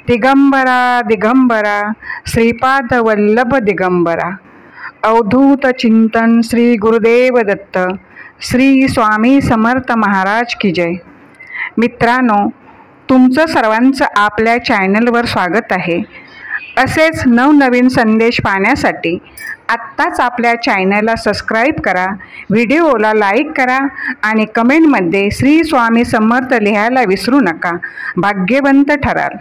दिगंबरा दिगंबरा श्रीपाद वल्लभ दिगंबरा। अवधूत चिंतन श्री गुरुदेव दत्त श्री स्वामी समर्थ महाराज की जय। मित्रांनो, तुमचं सर्वांचं आपल्या चॅनलवर स्वागत आहे। असेच नवनवीन संदेश पाहण्यासाठी आत्ताच आपल्या चॅनलला सबस्क्राईब करा, व्हिडिओला लाईक करा आणि कमेंटमध्ये श्री स्वामी समर्थ लिहायला विसरू नका। भाग्यवंत ठराल।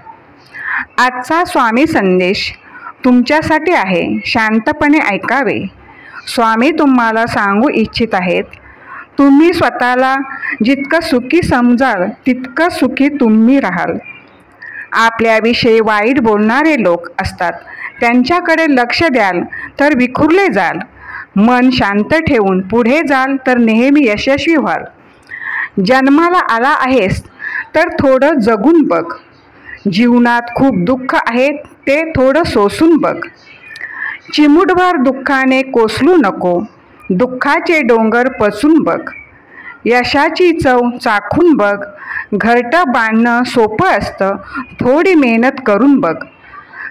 आजचा स्वामी संदेश तुमच्यासाठी आहे, शांतपणे ऐकावे। स्वामी तुम्हाला सांगू इच्छित आहेत, तुम्ही स्वतःला जितकं सुखी समजाल तितकं सुखी तुम्ही राहाल। आपल्याविषयी वाईट बोलणारे लोक असतात, त्यांच्याकडे लक्ष द्याल तर विखुरले जाल। मन शांत ठेवून पुढे जाल तर नेहमी यशस्वी व्हाल। जन्माला आला आहेस तर थोडं जगून बघ। जीवनात खूप दुःख आहे, ते थोडं सोसून बघ। चिमूटभर दुःखाने कोसलू नको, दुःखाचे डोंगर पचून बघ। यशाची चव चाखून बघ। घरटं बांधणं सोपं असतं, थोडी मेहनत करून बघ।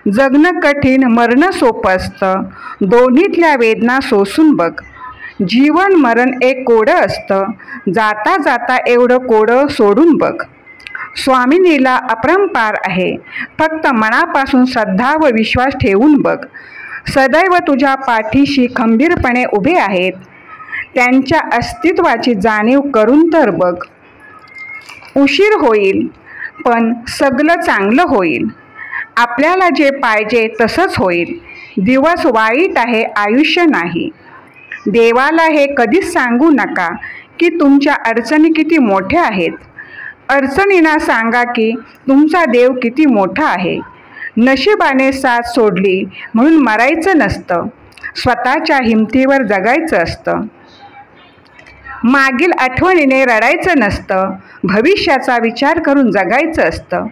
जगणं कठीण, मरणं सोपं असतं, दोन्हीतल्या वेदना सोसून बघ। जीवन मरण एक कोडं असतं, जाता जाता एवढं कोडं सोडून बघ। स्वामिनीला अपरंपार आहे, फक्त मनापासून श्रद्धा व विश्वास ठेवून बघ। सदैव तुझ्या पाठीशी खंबीरपणे उभे आहेत, त्यांच्या अस्तित्वाची जाणीव करून तर बघ। उशीर होईल पण सगळं चांगलं होईल। आपल्याला जे पाहिजे तसंच होईल। दिवस वाईट आहे, आयुष्य नाही। देवाला हे कधीच सांगू नका की तुमच्या अडचणी किती मोठ्या आहेत। अडचणींना सांगा की तुमचा देव किती मोठा आहे। नशिबाने साथ सोडली म्हणून मरायचं नसतं, स्वतःच्या हिमतीवर जगायचं असतं। मागील आठवणीने रडायचं नसतं, भविष्याचा विचार करून जगायचं असतं।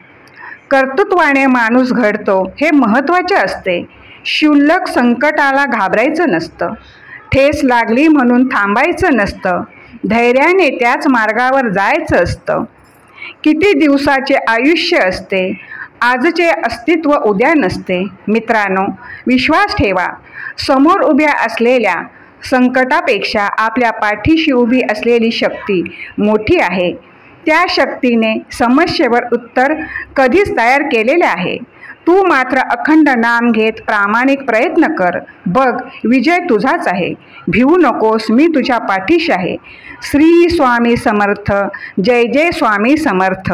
कर्तृत्वाने माणूस घडतो हे महत्त्वाचे असते। क्षुल्लक संकटाला घाबरायचं नसतं, ठेस लागली म्हणून थांबायचं नसतं, धैर्याने त्याच मार्गावर जायचं असतं। किती दिवसाचे आयुष्य असते, आजचे अस्तित्व उद्या नसते। मित्रांनो, विश्वास ठेवा, समोर उभ्या असलेल्या संकटापेक्षा आपल्या पाठीशी उभी असलेली शक्ती मोठी आहे। त्या शक्तीने समस्येवर उत्तर कधीच तयार केलेले आहे। तू मात्र अखंड नाम घेत प्रामाणिक प्रयत्न कर, बघ विजय तुझाच आहे। भिवू नकोस, मी तुझ्या पाठीशी आहे। श्री स्वामी समर्थ। जय जय स्वामी समर्थ।